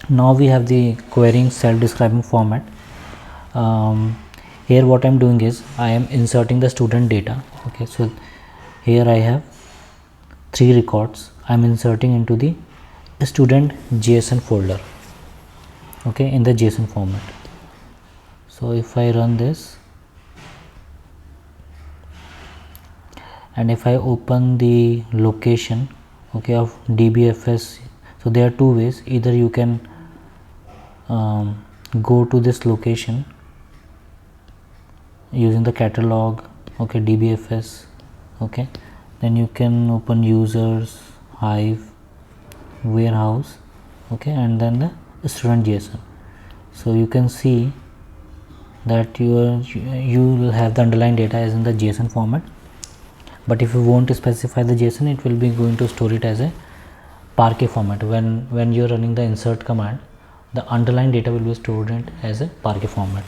Now we have the querying self-describing format. Here what I'm doing is I am inserting the student data. Okay, so here I have 3 records. I'm inserting into the student JSON folder, okay, in the JSON format. So if I run this and if I open the location, okay, of DBFS, so there are 2 ways. Either you can go to this location using the catalog, okay, DBFS, okay, then you can open users, Hive, warehouse, okay, and then the student JSON. So you can see that you will have the underlying data as in the JSON format, but if you want to specify the JSON, it will be going to store it as a Parquet format. When you're running the insert command, the underlying data will be stored in as a Parquet format.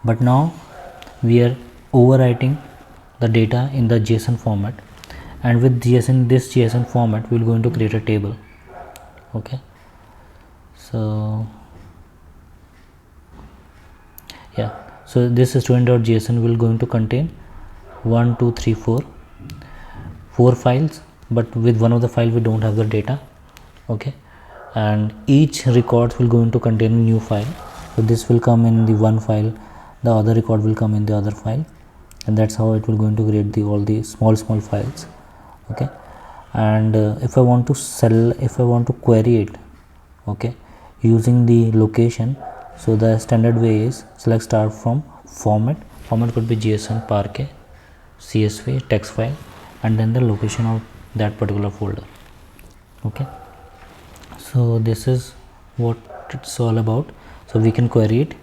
But now we are overwriting the data in the JSON format, and with this JSON format we will going to create a table. Okay, so yeah, so this student.json will going to contain 1 2 3 4 files, but with one of the file we don't have the data. Okay, and each record will going to contain a new file. So this will come in the one file, the other record will come in the other file, and that's how it will going to create all the small files. Okay, and if I want to query it, okay, using the location, so the standard way is select start from format could be JSON, Parquet, CSV, text file, and then the location of that particular folder. Okay, so this is what it's all about. So we can query it.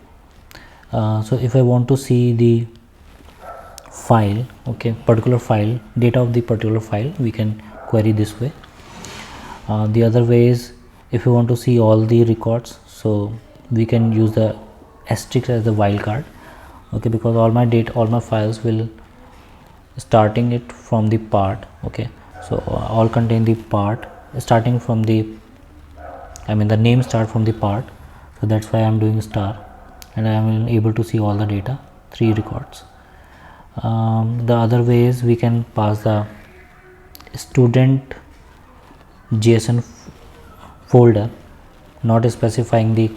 So if I want to see the file, okay, particular file, data of the particular file, we can query this way. The other way is if you want to see all the records, so we can use the asterisk as the wildcard. Okay, because all my files will starting it from the part. Okay, so all contain the part starting from the, I mean the name start from the part, so that's why I'm doing star, and I am able to see all the data, 3 records. The other way is we can pass the student JSON folder, not specifying the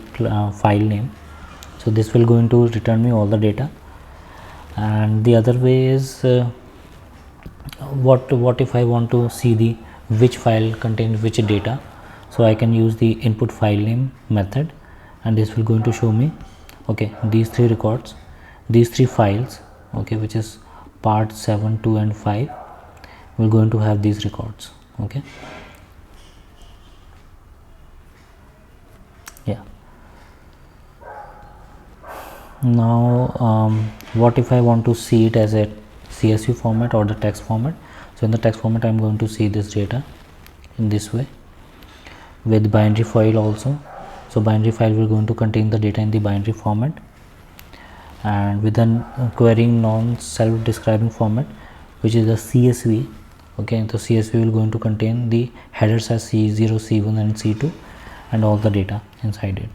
file name, so this will going to return me all the data. And the other way is what if I want to see the which file contains which data, so I can use the input file name method, and this will going to show me, okay, these 3 records, these 3 files, okay, which is part 7, 2 and 5 will going to have these records. Okay, yeah. Now what if I want to see it as a CSV format or the text format? So in the text format I'm going to see this data in this way with binary file also. So binary file will going to contain the data in the binary format, and with an querying non-self-describing format, which is the CSV. Okay, the CSV will going to contain the headers as C0, C1 and C2 and all the data inside it.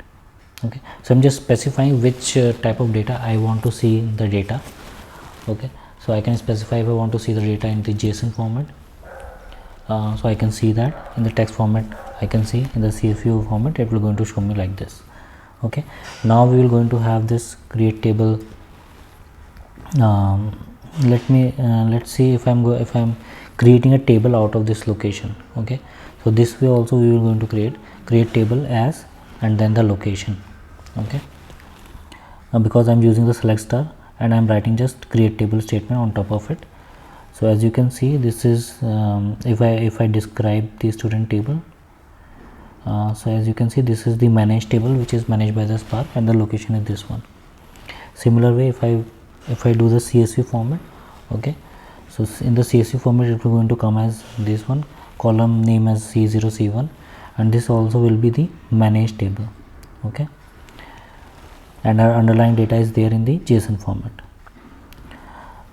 Okay, so I'm just specifying which type of data I want to see the data. Okay, so I can specify if I want to see the data in the JSON format, so I can see that. In the text format I can see, in the CSV format it will going to show me like this. Okay, now we will going to have this create table. Let's see if I'm creating a table out of this location. Okay, so this way also we will going to create table as and then the location. Okay, because I'm using the select star and I'm writing just create table statement on top of it. So as you can see, this is if I describe the student table, so as you can see, this is the manage table which is managed by the Spark, and the location is this one. Similar way, if I do the CSV format, okay, so in the CSV format it will going to come as this one, column name as C0, C1, and this also will be the manage table. Okay, and our underlying data is there in the JSON format.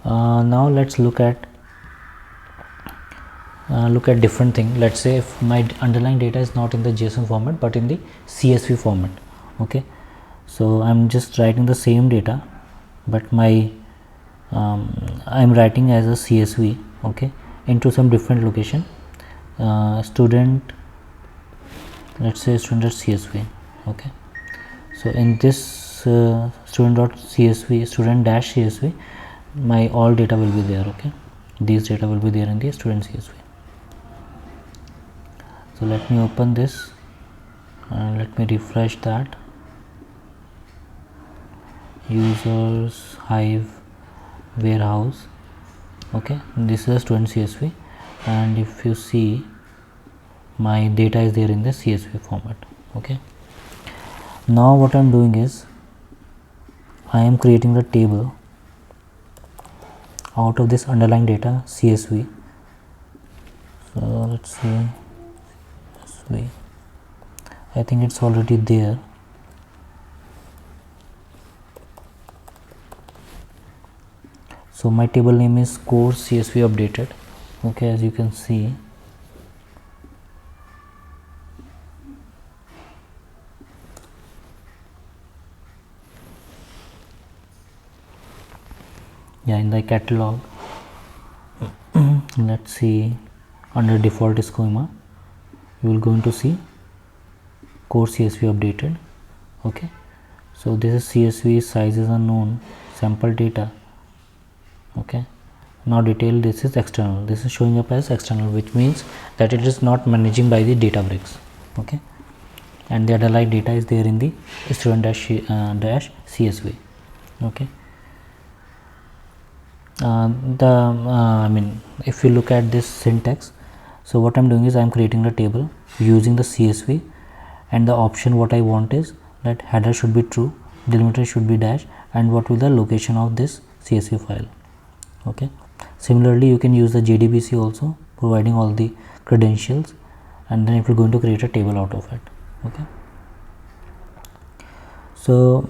Now let's look at look at different thing. Let's say if my underlying data is not in the JSON format but in the CSV format. Okay, so I'm just writing the same data, but my I'm writing as a CSV, okay, into some different location. Student, let's say student.csv. okay, so in this student.csv, student-csv, my all data will be there. Okay, these data will be there in the student CSV. So let me open this and let me refresh that. Users, Hive, warehouse. Okay, this is a student CSV, and if you see, my data is there in the CSV format. Okay, now what I'm doing is I am creating the table out of this underlying data CSV. So let's see, CSV. I think it's already there. So my table name is course CSV updated. Okay, as you can see, yeah, in the catalog, let's see, under default schema, you will going to see course CSV updated. Okay, so this is CSV, size is unknown, sample data. Okay, now detail, this is external, this is showing up as external, which means that it is not managing by the DataBricks. Okay, and the underlying data is there in the student-CSV. okay, I mean, if you look at this syntax, so what I'm doing is I'm creating a table using the CSV, and the option what I want is that header should be true, delimiter should be dash, and what will the location of this CSV file. Okay, similarly you can use the JDBC also, providing all the credentials, and then if you're going to create a table out of it. Okay, so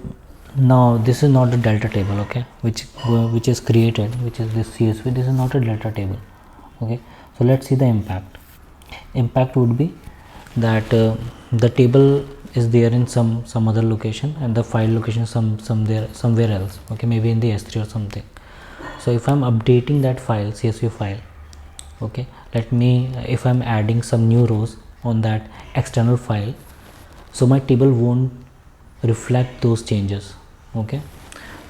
now this is not the delta table, okay, which is created, which is this CSV. This is not a delta table. Okay, so let's see the impact would be that the table is there in some other location, and the file location somewhere else. Okay, maybe in the S3 or something. So if I'm updating that file, CSV file, okay, if I'm adding some new rows on that external file, so my table won't reflect those changes. Okay,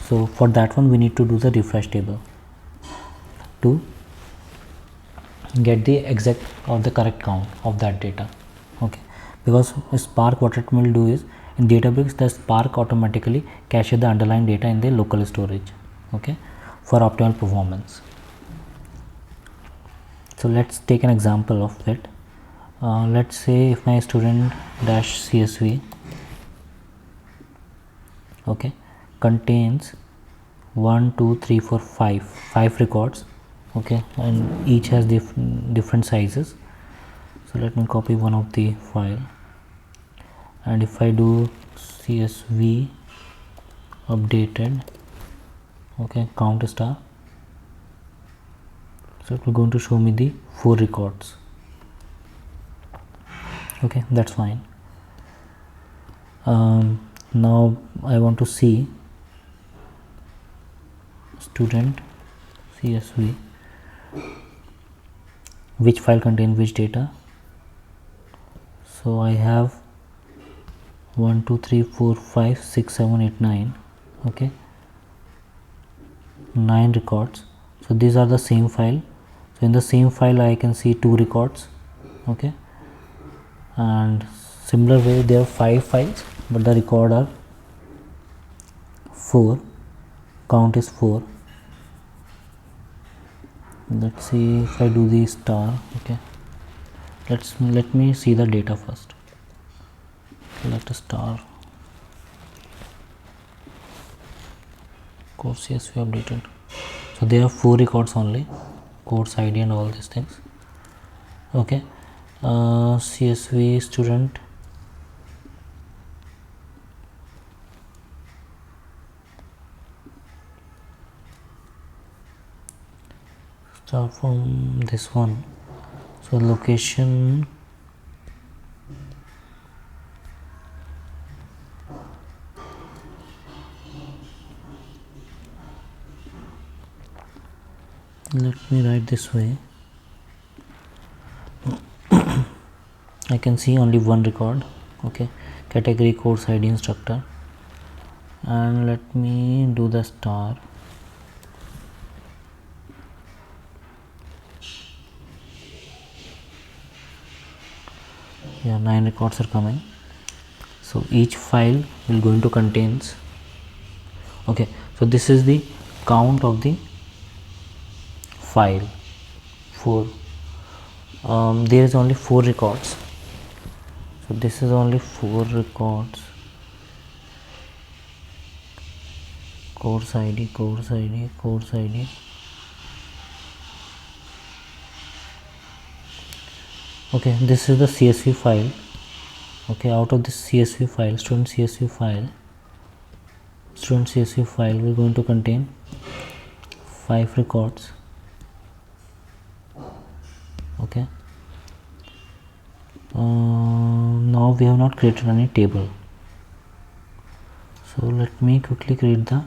so for that one we need to do the refresh table to get the exact or the correct count of that data. Okay, because Spark, what it will do is, in DataBricks, the Spark automatically caches the underlying data in the local storage. Okay, for optimal performance. So let's take an example of it. Let's say if my student-CSV, okay, contains 1 2 3 4 5 records. Okay, and each has different sizes. So let me copy one of the file, and if I do CSV updated, okay, count star, so it will going to show me the 4 records. Okay, that's fine. Now I want to see student CSV, which file contains which data. So I have 1 2 3 4 5 6 7 8 9. Okay, 9 records. So these are the same file. So in the same file I can see 2 records. Okay, and similar way there are 5 files, but the record are 4, count is 4. Let's see if I do the star. Okay, let me see the data first. Select a star, course CSV updated. So there are 4 records only, course ID and all these things. Okay, CSV student, start from this one. So location, let me write this way. I can see only one record. Okay, category, course ID, instructor, and let me do the star. Yeah, 9 records are coming. So each file will going to contains. Okay, so this is the count of the file. 4. There is only 4 records. So this is only 4 records. Course ID, course ID, course ID. Okay, this is the CSV file. Okay, out of this CSV file, student CSV file will going to contain 5 records. Okay, now we have not created any table, so let me quickly create the.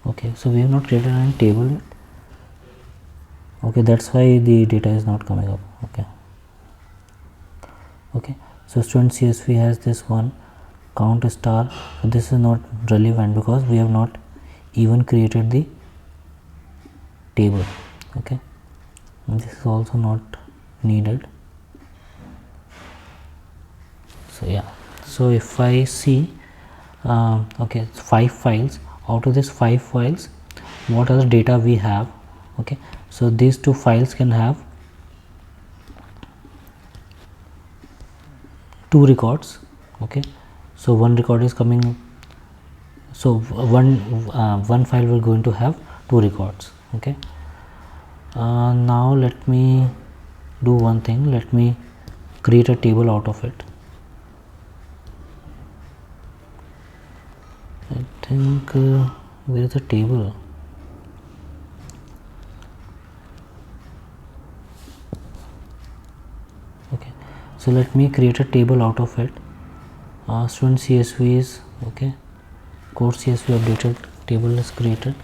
Okay, so we have not created any table. Okay, that's why the data is not coming up. Okay, so student CSV has this one count star. So this is not relevant because we have not even created the table. Okay, and this is also not needed. So yeah, so if I see okay, 5 files. Out of these 5 files, what are the data we have? Okay, so these 2 files can have 2 records. Okay, so one record is coming, so one file will going to have 2 records. Okay, now let me do one thing. Let me create a table out of it. I think where is the table? Okay, so let me create a table out of it. Student CSV is okay, course CSV updated, table is created.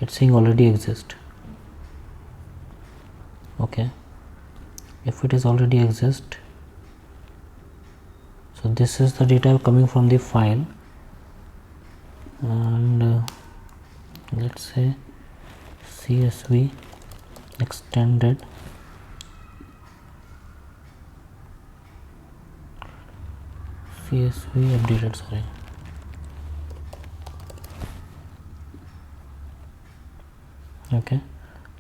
It's saying already exist. Okay, if it is already exist, so this is the data coming from the file, and let's say CSV extended CSV updated, sorry. Okay,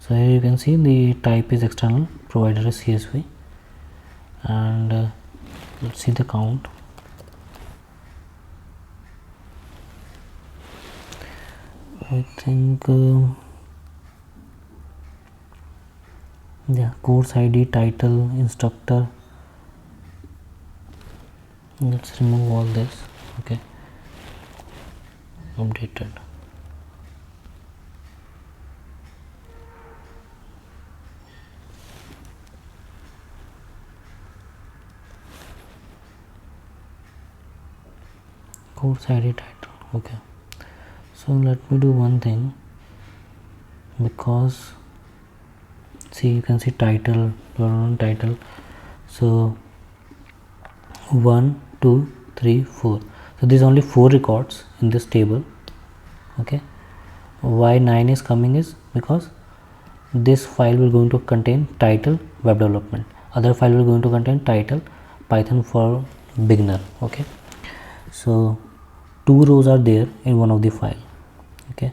so here you can see the type is external, provider is CSV, and let's see the count. I think yeah, course ID, title, instructor. Let's remove all this. Okay, updated. Course ID, title. Okay, so let me do one thing, because see, you can see title, title. So 1 2 3 4, so there's only 4 records in this table. Okay, why 9 is coming is because this file will going to contain title web development, other file will going to contain title Python for beginner. Okay, so 2 rows are there in one of the file. Okay,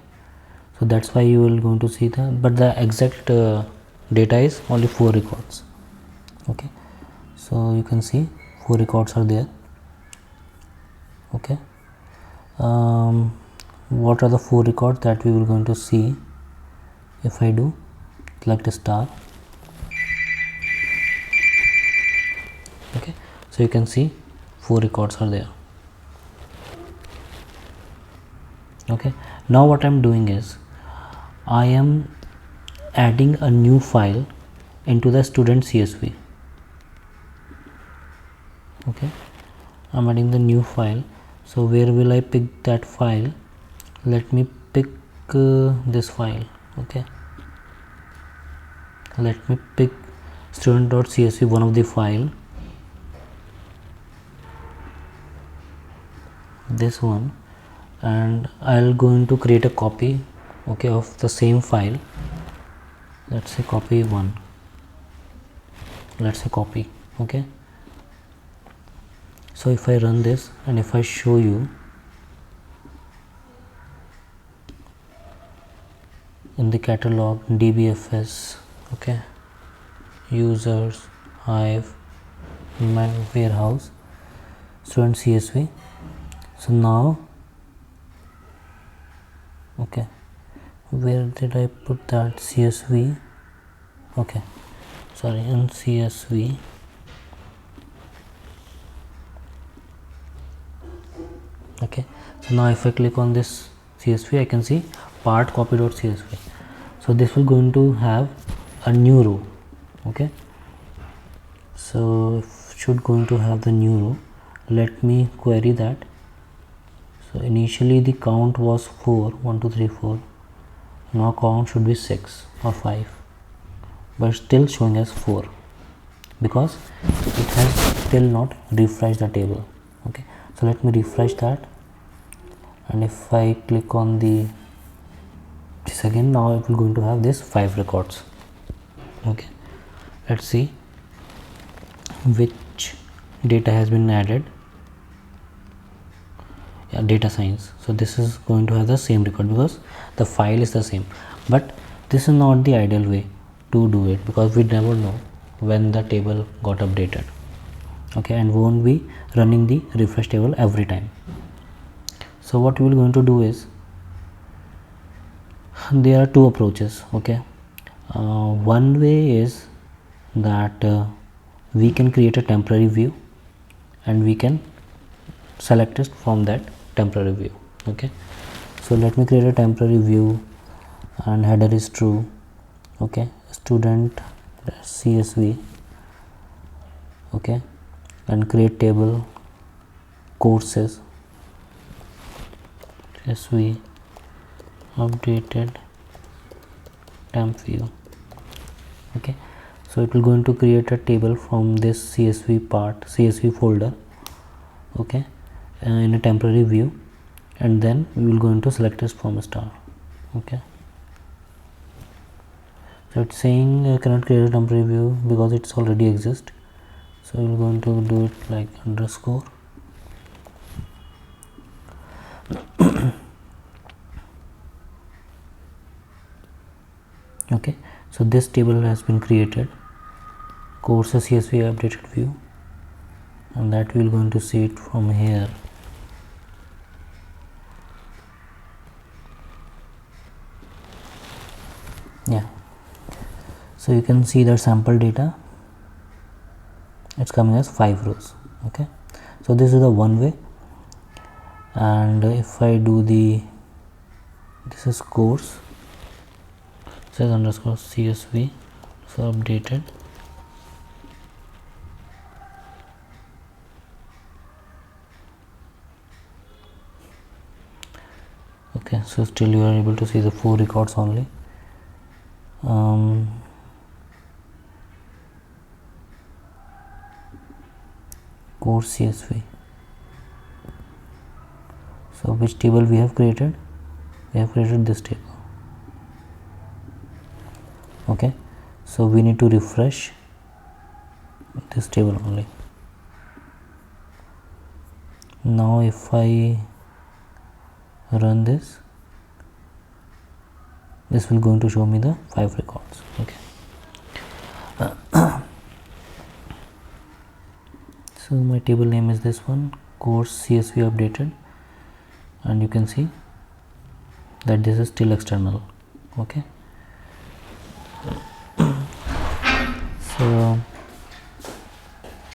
so that's why you will going to see the, but the exact data is only 4 records. Okay, so you can see 4 records are there. Okay, what are the 4 records that we will going to see? If I do select a star, okay, so you can see 4 records are there. Okay, now what I'm doing is I am adding a new file into the student CSV. Okay, I'm adding the new file. So where will I pick that file? Let me pick this file. Okay, let me pick student.csv, one of the file, this one, and I'll going to create a copy, okay, of the same file. Let's say copy 1, let's say copy. Okay, so if I run this and if I show you in the catalog dbfs, okay, users, hive, my warehouse, student CSV. So now, okay, where did I put that CSV? Okay, sorry, in CSV. Okay, so now if I click on this CSV, I can see part copy.csv. So this will going to have a new row. Okay, so should going to have the new row. Let me query that. So initially the count was 4, 1 2 3 4. Now count should be 6 or 5, but still showing as 4 because it has still not refreshed the table. Okay, so let me refresh that, and if I click on this again, now it will going to have this 5 records. Okay, let's see which data has been added. Yeah, data science. So this is going to have the same record because the file is the same, but this is not the ideal way to do it because we never know when the table got updated. Okay, and won't be running the refresh table every time. So what we are going to do is, there are two approaches. Okay, one way is that we can create a temporary view and we can select it from that temporary view. Okay, so let me create a temporary view and header is true. Okay, student CSV. Okay, and create table courses CSV updated temp view. Okay, so it will going to create a table from this CSV part, CSV folder. Okay, in a temporary view, and then we will going to select this from a star. Okay, so it's saying cannot create a temporary view because it's already exist, so we're going to do it like underscore. Okay, so this table has been created, courses CSV updated view, and that we're going to see it from here. Yeah, so you can see the sample data, it's coming as 5 rows. Okay, so this is the one way, and if I do this is course, says underscore CSV, so updated. Okay, so still you are able to see the 4 records only. Course CSV. So which table we have created? We have created this table. Okay, so we need to refresh this table only. Now if I run this will going to show me the 5 records. Okay, so my table name is this one, course CSV updated, and you can see that this is still external. Okay, so